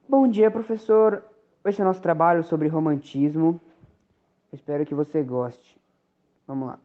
Bom dia, professor. Esse é o nosso trabalho sobre romantismo. Espero que você goste. Vamos lá.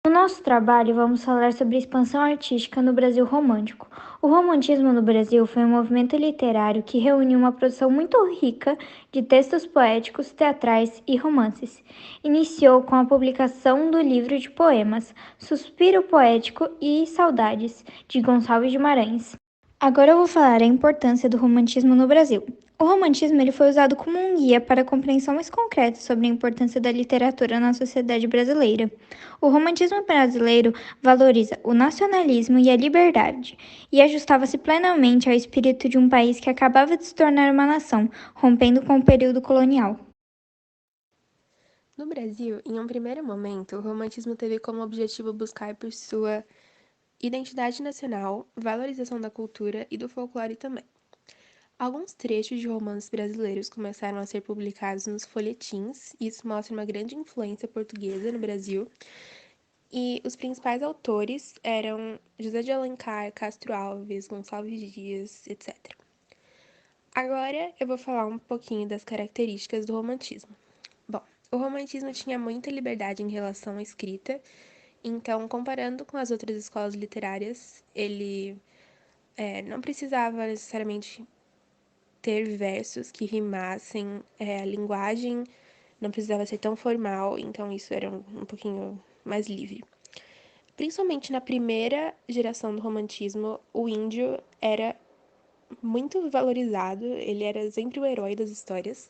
No nosso trabalho, vamos falar sobre a expansão artística no Brasil romântico. O romantismo no Brasil foi um movimento literário que reuniu uma produção muito rica de textos poéticos, teatrais e romances. Iniciou com a publicação do livro de poemas Suspiro Poético e Saudades, de Gonçalves de Guimarães. Agora eu vou falar a importância do romantismo no Brasil. O romantismo ele foi usado como um guia para a compreensão mais concreta sobre a importância da literatura na sociedade brasileira. O romantismo brasileiro valoriza o nacionalismo e a liberdade, e ajustava-se plenamente ao espírito de um país que acabava de se tornar uma nação, rompendo com o período colonial. No Brasil, em um primeiro momento, o romantismo teve como objetivo buscar por sua identidade nacional, valorização da cultura e do folclore também. Alguns trechos de romances brasileiros começaram a ser publicados nos folhetins, e isso mostra uma grande influência portuguesa no Brasil. E os principais autores eram José de Alencar, Castro Alves, Gonçalves Dias, etc. Agora eu vou falar um pouquinho das características do romantismo. Bom, o romantismo tinha muita liberdade em relação à escrita, então, comparando com as outras escolas literárias, ele não precisava necessariamente ter versos que rimassem, a linguagem não precisava ser tão formal, então isso era um pouquinho mais livre. Principalmente na primeira geração do romantismo, o índio era muito valorizado, ele era sempre o herói das histórias.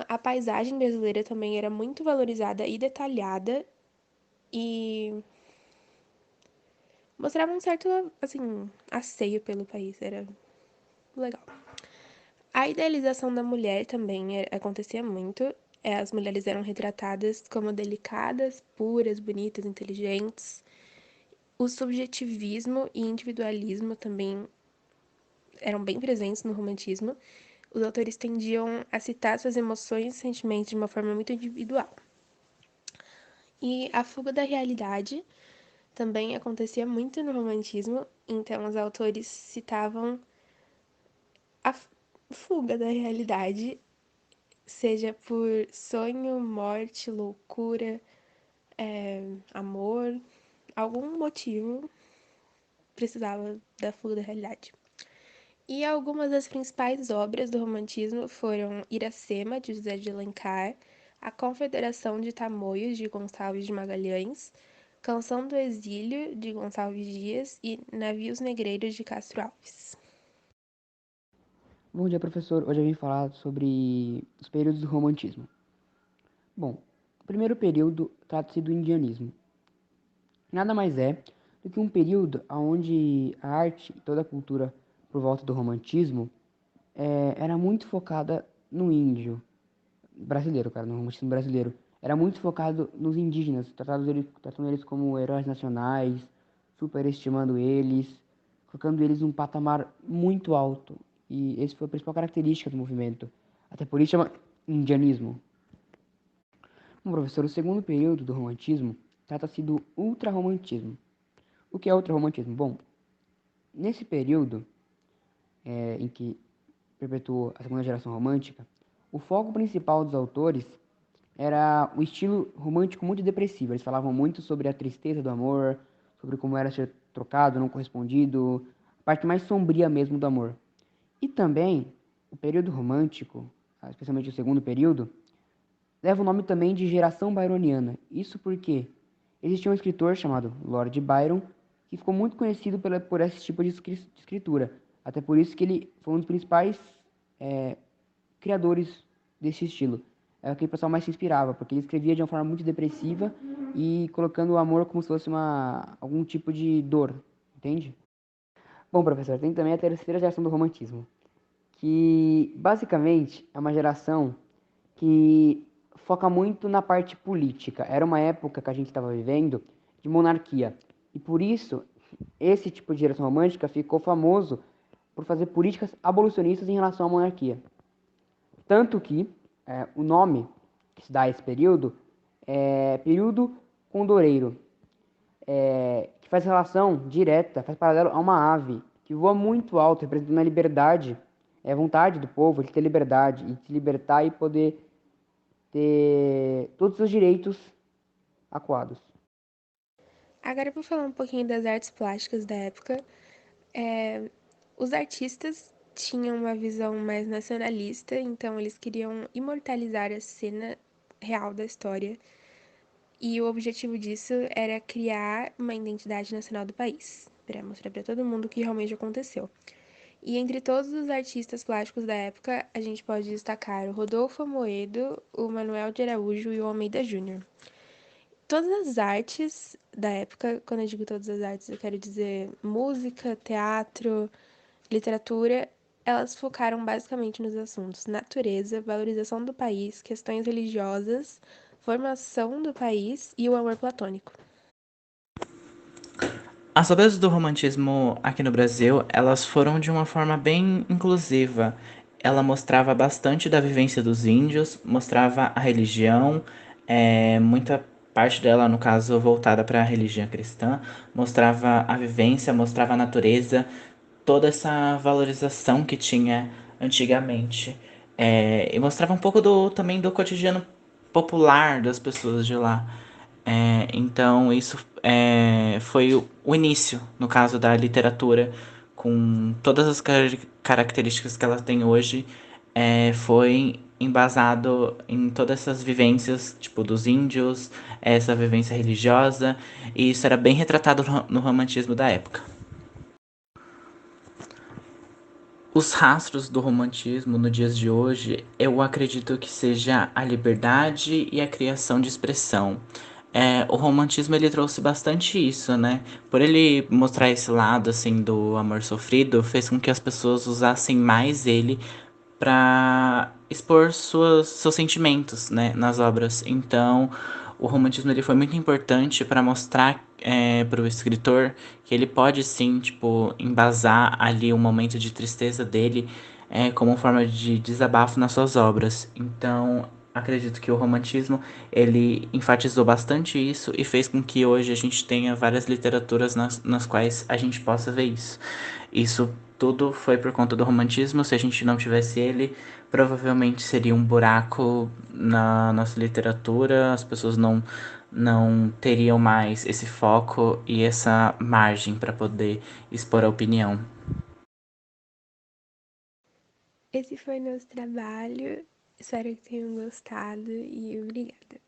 A paisagem brasileira também era muito valorizada e detalhada, e mostrava um certo, assim, asseio pelo país, era legal. A idealização da mulher também acontecia muito. As mulheres eram retratadas como delicadas, puras, bonitas, inteligentes. O subjetivismo e individualismo também eram bem presentes no romantismo. Os autores tendiam a citar suas emoções e sentimentos de uma forma muito individual. E a fuga da realidade também acontecia muito no romantismo, então os autores citavam a fuga da realidade, seja por sonho, morte, loucura, amor, algum motivo precisava da fuga da realidade. E algumas das principais obras do romantismo foram Iracema, de José de Alencar, A Confederação de Tamoios, de Gonçalves de Magalhães, Canção do Exílio, de Gonçalves Dias e Navios Negreiros, de Castro Alves. Bom dia, professor. Hoje eu vim falar sobre os períodos do romantismo. Bom, o primeiro período trata-se do indianismo. Nada mais é do que um período onde a arte e toda a cultura por volta do romantismo era muito focada no índio brasileiro, cara, no romantismo brasileiro. Era muito focado nos indígenas, tratando eles como heróis nacionais, superestimando eles, colocando eles num patamar muito alto. E essa foi a principal característica do movimento. Até por isso chama indianismo. Bom, professor, o segundo período do romantismo trata-se do ultrarromantismo. O que é ultrarromantismo? Bom, nesse período em que perpetuou a segunda geração romântica, o foco principal dos autores era o estilo romântico muito depressivo. Eles falavam muito sobre a tristeza do amor, sobre como era ser trocado, não correspondido, a parte mais sombria mesmo do amor. E também o período romântico, especialmente o segundo período, leva o nome também de geração byroniana. Isso porque existia um escritor chamado Lord Byron que ficou muito conhecido por esse tipo de escritura. Até por isso que ele foi um dos principais criadores desse estilo. É o que o pessoal mais se inspirava, porque ele escrevia de uma forma muito depressiva e colocando o amor como se fosse algum tipo de dor, entende? Bom, professor, tem também a terceira geração do romantismo, que basicamente é uma geração que foca muito na parte política. Era uma época que a gente estava vivendo de monarquia. E por isso, esse tipo de geração romântica ficou famoso por fazer políticas abolicionistas em relação à monarquia. Tanto que o nome que se dá a esse período é período condoreiro, que faz relação direta, faz paralelo a uma ave que voa muito alto, representando a liberdade É vontade do povo de ter liberdade e se libertar e poder ter todos os direitos acuados. Agora eu vou falar um pouquinho das artes plásticas da época. Os artistas tinham uma visão mais nacionalista, então eles queriam imortalizar a cena real da história. E o objetivo disso era criar uma identidade nacional do país, para mostrar para todo mundo o que realmente aconteceu. E entre todos os artistas plásticos da época, a gente pode destacar o Rodolfo Amoedo, o Manuel de Araújo e o Almeida Júnior. Todas as artes da época, quando eu digo todas as artes, eu quero dizer música, teatro, literatura, elas focaram basicamente nos assuntos natureza, valorização do país, questões religiosas, formação do país e o amor platônico. As obras do romantismo aqui no Brasil, elas foram de uma forma bem inclusiva. Ela mostrava bastante da vivência dos índios, mostrava a religião, muita parte dela, no caso, voltada para a religião cristã, mostrava a vivência, mostrava a natureza, toda essa valorização que tinha antigamente. E mostrava um pouco também do cotidiano popular das pessoas de lá. Então, isso foi o início, no caso da literatura, com todas as características que ela tem hoje, foi embasado em todas essas vivências, tipo, dos índios, essa vivência religiosa, e isso era bem retratado no romantismo da época. Os rastros do romantismo nos dias de hoje, eu acredito que seja a liberdade e a criação de expressão. O romantismo ele trouxe bastante isso, né? Por ele mostrar esse lado assim do amor sofrido, fez com que as pessoas usassem mais ele para expor seus sentimentos, né, nas obras. Então, o romantismo ele foi muito importante para mostrar para o escritor que ele pode sim, tipo, embasar ali o momento de tristeza dele como forma de desabafo nas suas obras. Então, acredito que o romantismo ele enfatizou bastante isso e fez com que hoje a gente tenha várias literaturas nas quais a gente possa ver isso. Isso tudo foi por conta do romantismo. Se a gente não tivesse ele, provavelmente seria um buraco na nossa literatura. As pessoas não teriam mais esse foco e essa margem para poder expor a opinião. Esse foi nosso trabalho. Espero que tenham gostado e obrigada.